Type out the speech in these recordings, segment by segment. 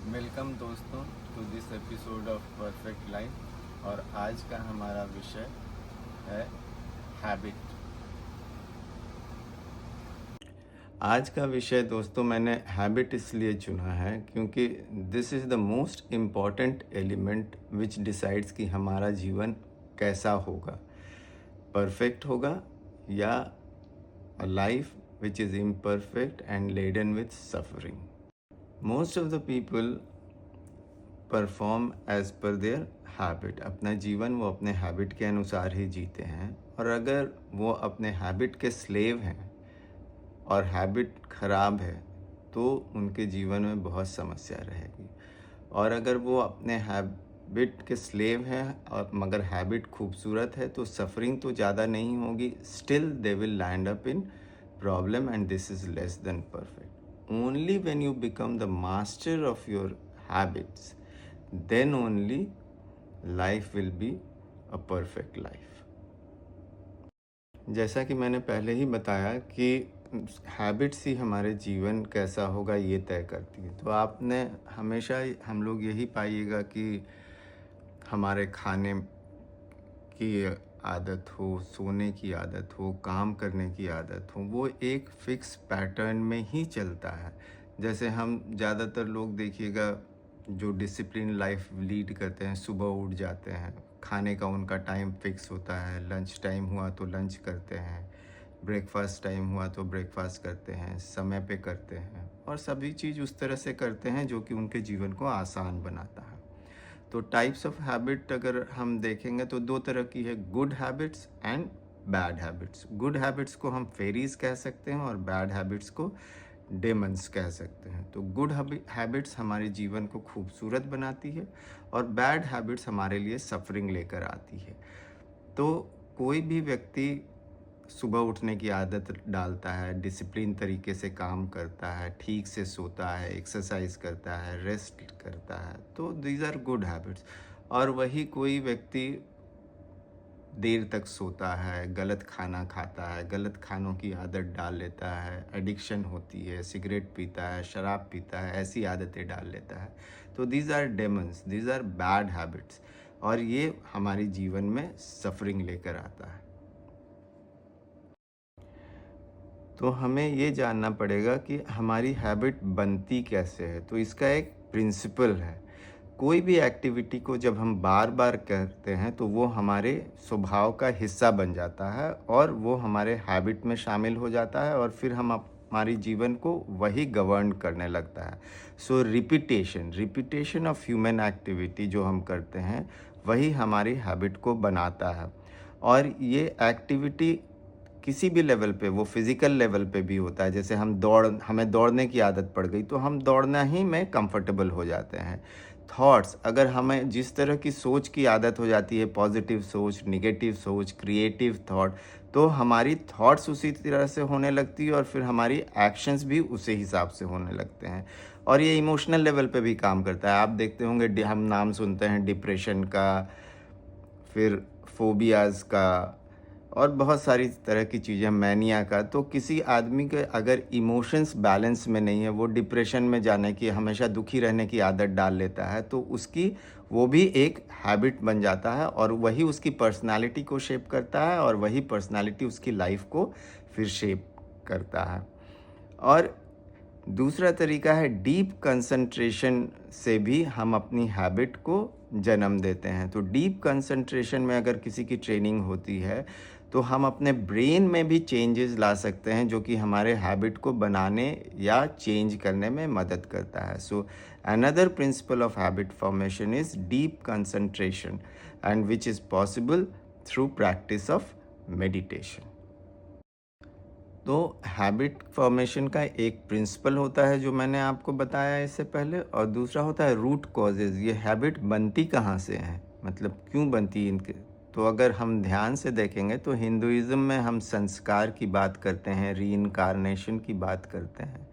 Welcome दोस्तों to this episode of perfect life. और आज का हमारा विषय है हैबिट। आज का विषय दोस्तों मैंने हैबिट इसलिए चुना है क्योंकि this is the most important element which decides कि हमारा जीवन कैसा होगा, परफेक्ट होगा या a life which is imperfect and laden with suffering. Most of the people perform as per their habit. अपना जीवन वो अपने हैबिट के अनुसार ही जीते हैं, और अगर वो अपने हैबिट के स्लेव हैं और हैबिट ख़राब है तो उनके जीवन में बहुत समस्या रहेगी। और अगर वो अपने हैबिट के स्लेव हैं और मगर हैबिट खूबसूरत है तो सफरिंग तो ज़्यादा नहीं होगी, still they will land up in problem and this is less than perfect. Only when you become the master of your habits, then only life will be a perfect life। जैसा कि मैंने पहले ही बताया कि हैबिट्स ही हमारे जीवन कैसा होगा ये तय करती है। तो आपने हमेशा हम लोग यही पाइएगा कि हमारे खाने की आदत हो, सोने की आदत हो, काम करने की आदत हो, वो एक फिक्स पैटर्न में ही चलता है। जैसे हम ज़्यादातर लोग देखिएगा जो डिसिप्लिन लाइफ लीड करते हैं, सुबह उठ जाते हैं, खाने का उनका टाइम फिक्स होता है, लंच टाइम हुआ तो लंच करते हैं, ब्रेकफास्ट टाइम हुआ तो ब्रेकफास्ट करते हैं, समय पे करते हैं, और सभी चीज़ उस तरह से करते हैं जो कि उनके जीवन को आसान बनाता है। तो टाइप्स ऑफ हैबिट अगर हम देखेंगे तो दो तरह की है, good habits and bad habits. Good habits को हम फेरीज कह सकते हैं और बैड हैबिट्स को डेमंस कह सकते हैं। तो गुड हैबिट्स हमारे जीवन को खूबसूरत बनाती है और बैड हैबिट्स हमारे लिए सफरिंग लेकर आती है। तो कोई भी व्यक्ति सुबह उठने की आदत डालता है, डिसिप्लिन तरीके से काम करता है, ठीक से सोता है, एक्सरसाइज करता है, रेस्ट करता है, तो दीज आर गुड हैबिट्स। और वही कोई व्यक्ति देर तक सोता है, गलत खाना खाता है, गलत खानों की आदत डाल लेता है, एडिक्शन होती है, सिगरेट पीता है, शराब पीता है, ऐसी आदतें डाल लेता है, तो these are demons, these are bad habits, और ये हमारे जीवन में सफरिंग लेकर आता है। तो हमें ये जानना पड़ेगा कि हमारी हैबिट बनती कैसे है। तो इसका एक प्रिंसिपल है, कोई भी एक्टिविटी को जब हम बार बार करते हैं तो वो हमारे स्वभाव का हिस्सा बन जाता है और वो हमारे हैबिट में शामिल हो जाता है, और फिर हम हमारी जीवन को वही गवर्न करने लगता है। सो रिपीटेशन ऑफ ह्यूमन एक्टिविटी जो हम करते हैं वही हमारी हैबिट को बनाता है। और ये एक्टिविटी किसी भी लेवल पे, वो फिज़िकल लेवल पे भी होता है। जैसे हमें दौड़ने की आदत पड़ गई तो हम दौड़ना ही में कंफर्टेबल हो जाते हैं। थॉट्स, अगर हमें जिस तरह की सोच की आदत हो जाती है, पॉजिटिव सोच, नेगेटिव सोच, क्रिएटिव थॉट, तो हमारी थॉट्स उसी तरह से होने लगती है और फिर हमारी एक्शंस भी उसी हिसाब से होने लगते हैं। और ये इमोशनल लेवल पे भी काम करता है। आप देखते होंगे, हम नाम सुनते हैं डिप्रेशन का, फिर फोबियाज़ का, और बहुत सारी तरह की चीज़ें, मैनिया का। तो किसी आदमी के अगर इमोशंस बैलेंस में नहीं है, वो डिप्रेशन में जाने की, हमेशा दुखी रहने की आदत डाल लेता है, तो उसकी वो भी एक हैबिट बन जाता है और वही उसकी पर्सनालिटी को शेप करता है और वही पर्सनालिटी उसकी लाइफ को फिर शेप करता है। और दूसरा तरीका है डीप कंसंट्रेशन से भी हम अपनी हैबिट को जन्म देते हैं। तो डीप कंसंट्रेशन में अगर किसी की ट्रेनिंग होती है तो हम अपने ब्रेन में भी चेंजेस ला सकते हैं जो कि हमारे हैबिट को बनाने या चेंज करने में मदद करता है। So another principle of habit formation is deep concentration and which is possible through practice of meditation. तो हैबिट फॉर्मेशन का एक प्रिंसिपल होता है जो मैंने आपको बताया इससे पहले, और दूसरा होता है रूट कॉजेज़। ये हैबिट बनती कहाँ से हैं, मतलब क्यों बनती है इनके। तो अगर हम ध्यान से देखेंगे तो हिंदुइज़्म में हम संस्कार की बात करते हैं, रीइंकार्नेशन की बात करते हैं।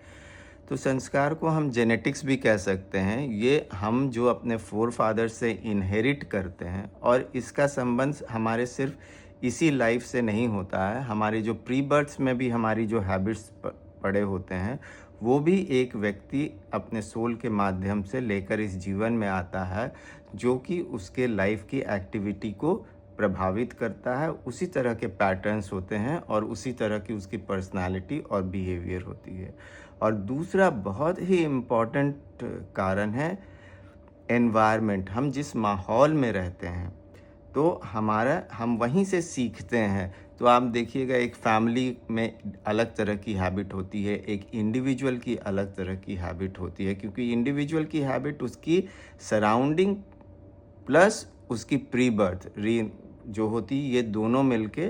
तो संस्कार को हम जेनेटिक्स भी कह सकते हैं। ये हम जो अपने फोर फादर से इनहेरिट करते हैं, और इसका संबंध हमारे सिर्फ इसी लाइफ से नहीं होता है। हमारे जो प्री बर्थ्स में भी हमारी जो हैबिट्स पड़े होते हैं वो भी एक व्यक्ति अपने सोल के माध्यम से लेकर इस जीवन में आता है, जो कि उसके लाइफ की एक्टिविटी को प्रभावित करता है। उसी तरह के पैटर्न्स होते हैं और उसी तरह की उसकी पर्सनालिटी और बिहेवियर होती है। और दूसरा बहुत ही इम्पोर्टेंट कारण है एनवायरनमेंट। हम जिस माहौल में रहते हैं तो हम वहीं से सीखते हैं। तो आप देखिएगा, एक फैमिली में अलग तरह की हैबिट होती है, एक इंडिविजुअल की अलग तरह की हैबिट होती है, क्योंकि इंडिविजुअल की हैबिट उसकी सराउंडिंग प्लस उसकी प्री बर्थ जो होती है, ये दोनों मिलके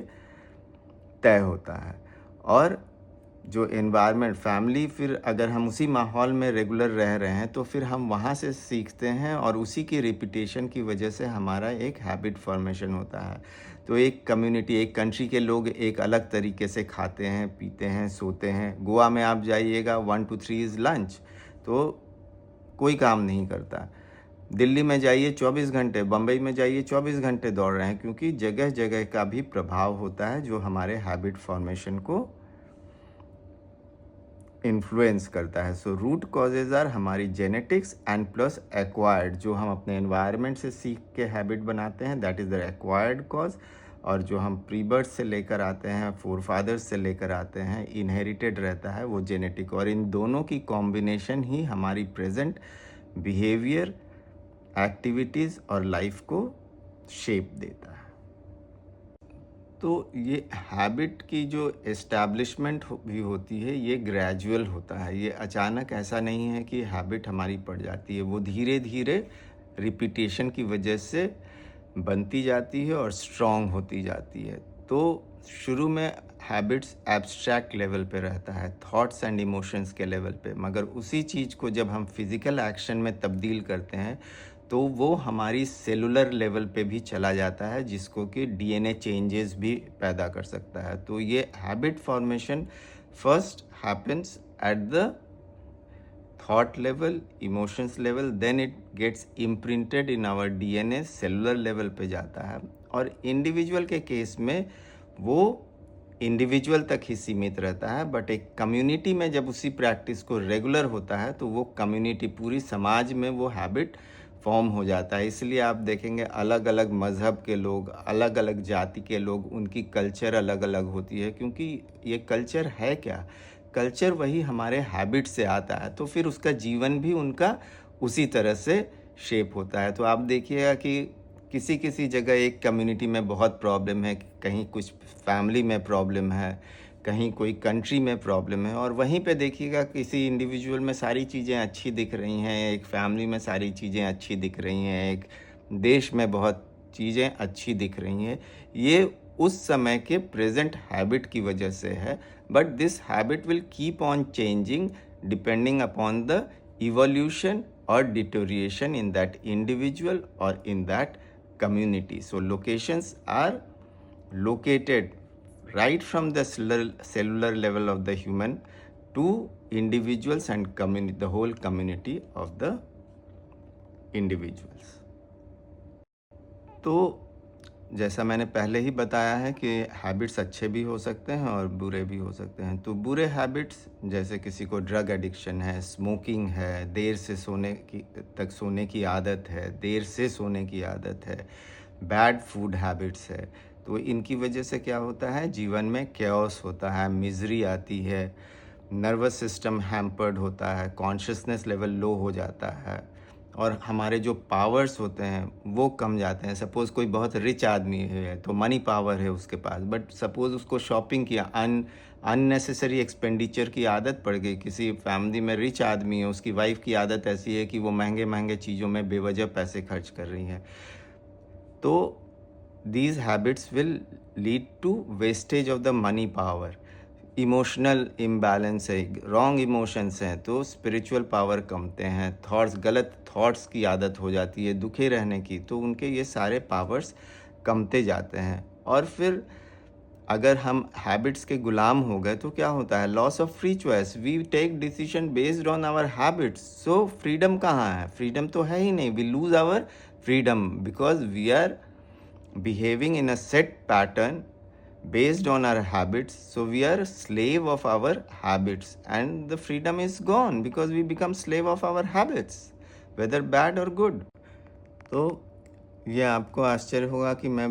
तय होता है। और जो एनवायरनमेंट फैमिली, फिर अगर हम उसी माहौल में रेगुलर रह रहे हैं तो फिर हम वहाँ से सीखते हैं और उसी की रिपीटेशन की वजह से हमारा एक हैबिट फॉर्मेशन होता है। तो एक कम्युनिटी, एक कंट्री के लोग एक अलग तरीके से खाते हैं, पीते हैं, सोते हैं। गोवा में आप जाइएगा 1 to 3 इज़ लंच, तो कोई काम नहीं करता। दिल्ली में जाइए 24 घंटे, बम्बई में जाइए 24 घंटे दौड़ रहे हैं, क्योंकि जगह जगह का भी प्रभाव होता है जो हमारे हैबिट फॉर्मेशन को इन्फ्लुएंस करता है। सो रूट कॉजेज आर हमारी जेनेटिक्स एंड प्लस एक्वायर्ड, जो हम अपने एनवायरनमेंट से सीख के हैबिट बनाते हैं, that is the acquired cause. और जो हम प्री बर्थ से लेकर आते हैं, फोर फादर्स से लेकर आते हैं, इनहेरिटेड रहता है, वो जेनेटिक। और इन दोनों की कॉम्बिनेशन ही हमारी प्रेजेंट बिहेवियर, एक्टिविटीज़ और लाइफ को शेप देता है। तो ये हैबिट की जो एस्टैब्लिशमेंट भी होती है, ये ग्रेजुअल होता है। ये अचानक ऐसा नहीं है कि हैबिट हमारी पड़ जाती है, वो धीरे धीरे रिपीटेशन की वजह से बनती जाती है और स्ट्रॉन्ग होती जाती है। तो शुरू में हैबिट्स एब्स्ट्रैक्ट लेवल पे रहता है, थॉट्स एंड इमोशंस के लेवल पे, मगर उसी चीज़ को जब हम फिज़िकल एक्शन में तब्दील करते हैं तो वो हमारी सेलुलर लेवल पे भी चला जाता है, जिसको कि डीएनए चेंजेस भी पैदा कर सकता है। तो ये habit formation first happens at the thought level, emotions level, then it gets imprinted in our DNA, cellular level पे जाता है। और इंडिविजुअल के केस में वो इंडिविजुअल तक ही सीमित रहता है, बट एक कम्युनिटी में जब उसी प्रैक्टिस को रेगुलर होता है तो वो कम्युनिटी, पूरी समाज में वो हैबिट फॉर्म हो जाता है। इसलिए आप देखेंगे अलग अलग मज़हब के लोग, अलग अलग जाति के लोग, उनकी कल्चर अलग अलग होती है, क्योंकि ये कल्चर है क्या? कल्चर वही हमारे हैबिट से आता है, तो फिर उसका जीवन भी उनका उसी तरह से शेप होता है। तो आप देखिएगा कि किसी किसी जगह एक कम्युनिटी में बहुत प्रॉब्लम है, कहीं कुछ फैमिली में प्रॉब्लम है, कहीं कोई कंट्री में प्रॉब्लम है, और वहीं पे देखिएगा किसी इंडिविजुअल में सारी चीज़ें अच्छी दिख रही हैं, एक फैमिली में सारी चीज़ें अच्छी दिख रही हैं, एक देश में बहुत चीज़ें अच्छी दिख रही हैं। ये उस समय के प्रेजेंट हैबिट की वजह से है, but this habit will keep on changing depending upon the evolution और deterioration in that individual or in that community. So locations are located right from the cellular level of the human to individuals and the whole community of the individuals. तो जैसा मैंने पहले ही बताया है कि habits अच्छे भी हो सकते हैं और बुरे भी हो सकते हैं। तो बुरे हैबिट्स, जैसे किसी को ड्रग एडिक्शन है, स्मोकिंग है, देर से सोने की आदत है, देर से सोने की आदत है, बैड फूड हैबिट्स है, तो इनकी वजह से क्या होता है, जीवन में कैओस होता है, मिजरी आती है, नर्वस सिस्टम हैम्पर्ड होता है, कॉन्शियसनेस लेवल लो हो जाता है, और हमारे जो पावर्स होते हैं वो कम जाते हैं। सपोज़ कोई बहुत रिच आदमी है तो मनी पावर है उसके पास, बट सपोज़ उसको शॉपिंग की अननेसेसरी एक्सपेंडिचर की आदत पड़ गई। किसी फैमिली में रिच आदमी है, उसकी वाइफ की आदत ऐसी है कि वो महंगे महंगे चीज़ों में बेवजह पैसे खर्च कर रही है, तो these habits will lead to wastage of the money power. Emotional imbalance है, रॉन्ग इमोशंस हैं तो स्पिरिचुअल पावर कमते हैं, गलत थॉट्स की आदत हो जाती है दुखी रहने की, तो उनके ये सारे पावर्स कमते जाते हैं। और फिर अगर हम हैबिट्स के गुलाम हो गए तो क्या होता है, loss of free choice, we take decision based on our habits. So freedom कहाँ है? फ्रीडम तो है ही नहीं, we lose our freedom because we are behaving in a set pattern based on our habits, so we are slave of our habits, and the freedom is gone because we become slave of our habits, whether bad or good. तो ये आपको आश्चर्य होगा कि मैं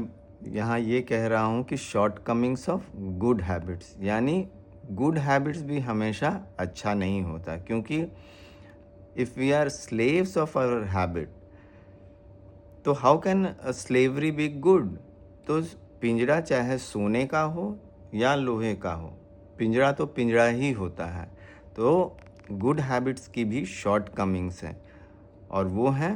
यहाँ ये कह रहा हूँ कि shortcomings of good habits, यानी गुड हैबिट्स भी हमेशा अच्छा नहीं होता, क्योंकि if we are slaves of our habit, तो how can slavery be good? तो पिंजरा चाहे सोने का हो या लोहे का हो, पिंजरा तो पिंजरा ही होता है। तो गुड हैबिट्स की भी शॉर्ट कमिंग्स हैं, और वो हैं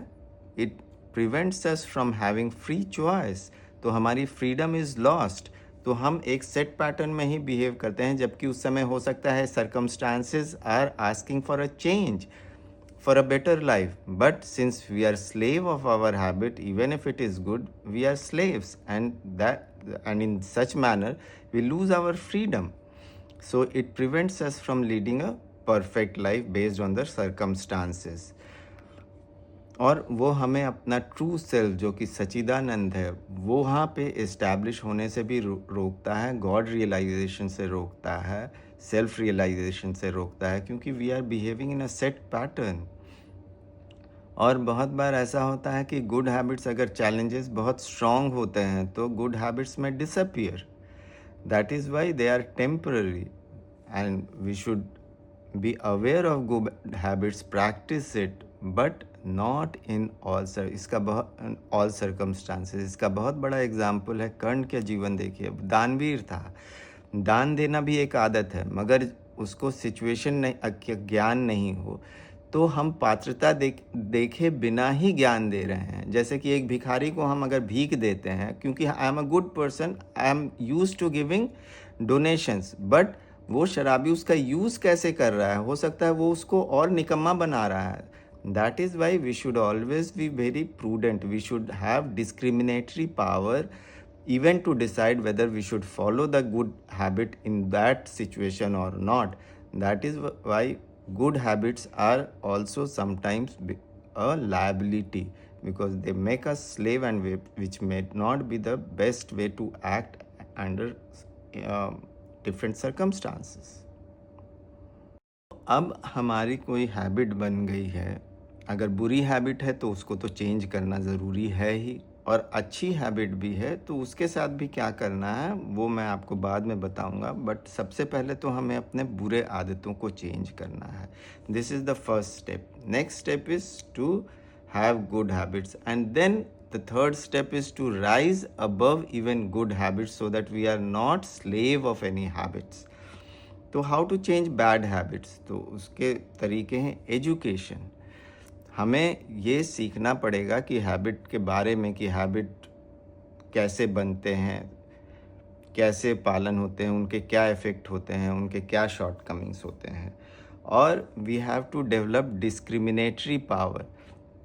it prevents us from having free choice. तो हमारी फ्रीडम इज़ लॉस्ट। तो हम एक सेट पैटर्न में ही बिहेव करते हैं, जबकि उस समय हो सकता है circumstances are asking for a change, for a better life. But since we are slave of our habit, even if it is good, we are slaves, and in such manner we lose our freedom. So it prevents us from leading a perfect life based on the circumstances. और वो हमें अपना true self जो कि सच्चिदानंद है वो वहाँ पे इस्टेब्लिश होने से भी रोकता है, गॉड रियलाइजेशन से रोकता है, सेल्फ रियलाइजेशन से रोकता है, क्योंकि we are behaving in a set pattern. और बहुत बार ऐसा होता है कि गुड हैबिट्स अगर चैलेंजेस बहुत स्ट्रॉन्ग होते हैं तो गुड हैबिट्स में disappear. That is why they are temporary, and we should be aware of good habits, practice it, but not in all circumstances. इसका बहुत बड़ा एग्जाम्पल है कर्ण का जीवन। देखिए, दानवीर था, दान देना भी एक आदत है, मगर उसको सिचुएशन नहीं, ज्ञान नहीं हो तो हम पात्रता देखे बिना ही ज्ञान दे रहे हैं। जैसे कि एक भिखारी को हम अगर भीख देते हैं, क्योंकि I am a good person, I am use to giving donations, but वो शराबी उसका यूज़ कैसे कर रहा है, हो सकता है वो उसको और निकम्मा बना रहा है। That is why we should always be very prudent, we should have discriminatory power even to decide whether we should follow the good habit in that situation or not. That is why good habits are also sometimes a liability, because they make us slave, and which may not be the best way to act under different circumstances. अब हमारी कोई habit बन गई है, अगर बुरी habit है तो उसको तो चेंज करना ज़रूरी है ही, और अच्छी हैबिट भी है तो उसके साथ भी क्या करना है वो मैं आपको बाद में बताऊंगा। बट सबसे पहले तो हमें अपने बुरे आदतों को चेंज करना है। This is the first step. Next step is to have good habits, and then the third step is to rise above even good habits, so that we are not slave of any habits. तो how to change bad habits? तो उसके तरीके हैं education. हमें ये सीखना पड़ेगा कि हैबिट के बारे में, कि हैबिट कैसे बनते हैं, कैसे पालन होते हैं, उनके क्या इफ़ेक्ट होते हैं, उनके क्या शॉर्ट कमिंग्स होते हैं। और we have to develop discriminatory power,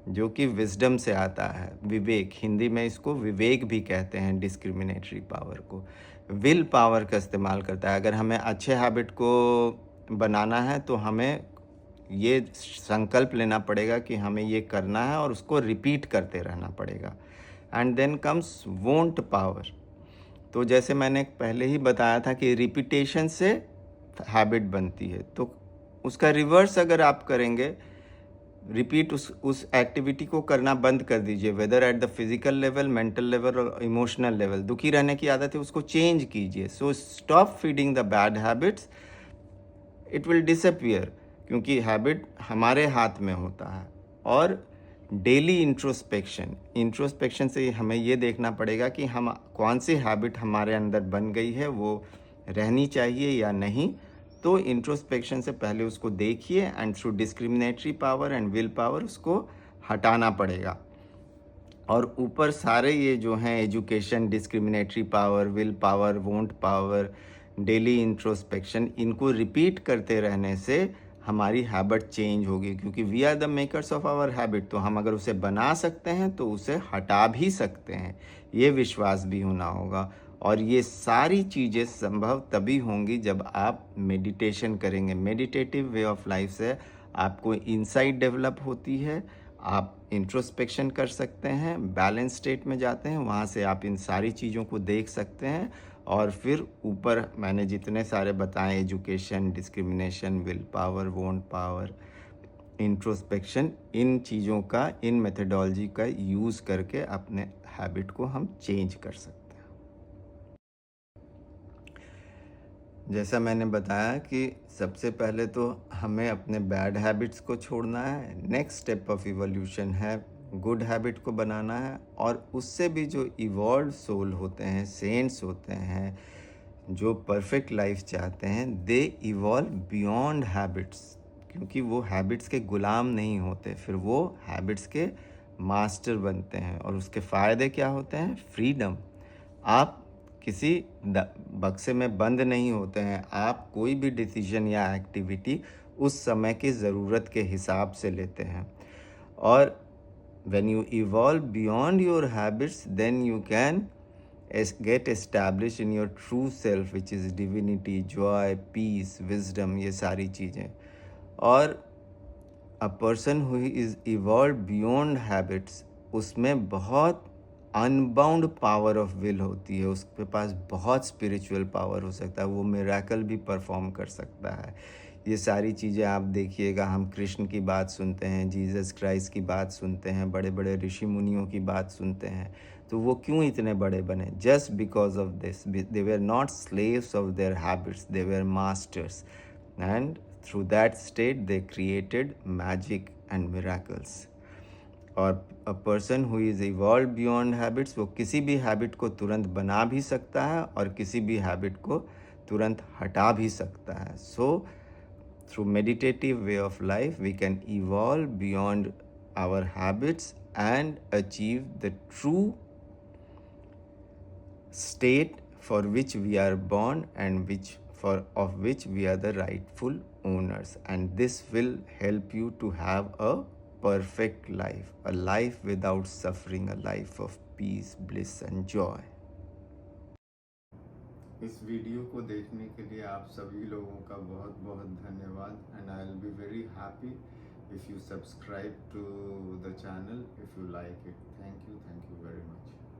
जो कि विजडम से आता है, विवेक। हिंदी में इसको विवेक भी कहते हैं, डिस्क्रिमिनेटरी पावर को। विल पावर का इस्तेमाल करता है। अगर हमें अच्छे हैबिट को बनाना है तो हमें ये संकल्प लेना पड़ेगा कि हमें ये करना है और उसको रिपीट करते रहना पड़ेगा। And then comes won't power. तो जैसे मैंने पहले ही बताया था कि रिपीटेशन से हैबिट बनती है, तो उसका रिवर्स अगर आप करेंगे, रिपीट उस एक्टिविटी को करना बंद कर दीजिए, whether at the physical level, mental level और इमोशनल लेवल। दुखी रहने की आदत है, उसको चेंज कीजिए। So stop feeding the bad habits, it will disappear, क्योंकि हैबिट हमारे हाथ में होता है। और डेली इंट्रोस्पेक्शन से हमें ये देखना पड़ेगा कि हम कौन सी हैबिट हमारे अंदर बन गई है, वो रहनी चाहिए या नहीं। तो इंट्रोस्पेक्शन से पहले उसको देखिए, and through discriminatory power and will power उसको हटाना पड़ेगा। और ऊपर सारे ये जो हैं education, discriminatory power, will power, won't power, daily introspection, इनको रिपीट करते रहने से हमारी हैबिट चेंज होगी, क्योंकि we are the makers of our habit. तो हम अगर उसे बना सकते हैं तो उसे हटा भी सकते हैं, ये विश्वास भी होना होगा। और ये सारी चीज़ें संभव तभी होंगी जब आप मेडिटेशन करेंगे। मेडिटेटिव वे ऑफ लाइफ से आपको इंसाइट डेवलप होती है, आप इंट्रोस्पेक्शन कर सकते हैं, बैलेंस स्टेट में जाते हैं, वहाँ से आप इन सारी चीज़ों को देख सकते हैं और फिर ऊपर मैंने जितने सारे बताए, education, discrimination, will power, won't power, introspection, इन चीज़ों का, इन मेथडोलॉजी का यूज़ करके अपने हैबिट को हम चेंज कर सकते हैं। जैसा मैंने बताया कि सबसे पहले तो हमें अपने बैड हैबिट्स को छोड़ना है। नेक्स्ट स्टेप ऑफ इवोल्यूशन है गुड हैबिट को बनाना है, और उससे भी जो इवॉल्व सोल होते हैं, सेंट्स होते हैं, जो परफेक्ट लाइफ चाहते हैं, दे इवॉल्व बियॉन्ड हैबिट्स, क्योंकि वो हैबिट्स के गुलाम नहीं होते, फिर वो हैबिट्स के मास्टर बनते हैं। और उसके फ़ायदे क्या होते हैं? फ्रीडम। आप किसी बक्से में बंद नहीं होते हैं। आप कोई भी डिसीजन या एक्टिविटी उस समय की ज़रूरत के हिसाब से लेते हैं। और when you evolve beyond your habits, then you can get established in your true self, which is divinity, joy, peace, wisdom, ये सारी चीज़ें। और a person who is evolved beyond habits, उसमें बहुत अनबाउंड पावर ऑफ विल होती है, उसके पास बहुत स्पिरिचुअल पावर हो सकता है, वो मिरेकल भी परफॉर्म कर सकता है। ये सारी चीज़ें आप देखिएगा, हम कृष्ण की बात सुनते हैं, जीसस क्राइस्ट की बात सुनते हैं, बड़े बड़े ऋषि मुनियों की बात सुनते हैं, तो वो क्यों इतने बड़े बने? Just because of this, they were not slaves of their habits, they were masters, and through that state they created magic and miracles. और a person who is evolve beyond habits, वो किसी भी हैबिट को तुरंत बना भी सकता है और किसी भी हैबिट को तुरंत हटा भी सकता है। So through meditative way of life, we can evolve beyond our habits and achieve the true state for which we are born and of which we are the rightful owners. And this will help you to have a perfect life, a life without suffering, a life of peace, bliss and joy. इस video को देखने के लिए आप सभी लोगों का बहुत बहुत धन्यवाद, and I will be very happy if you subscribe to the channel if you like it. Thank you very much.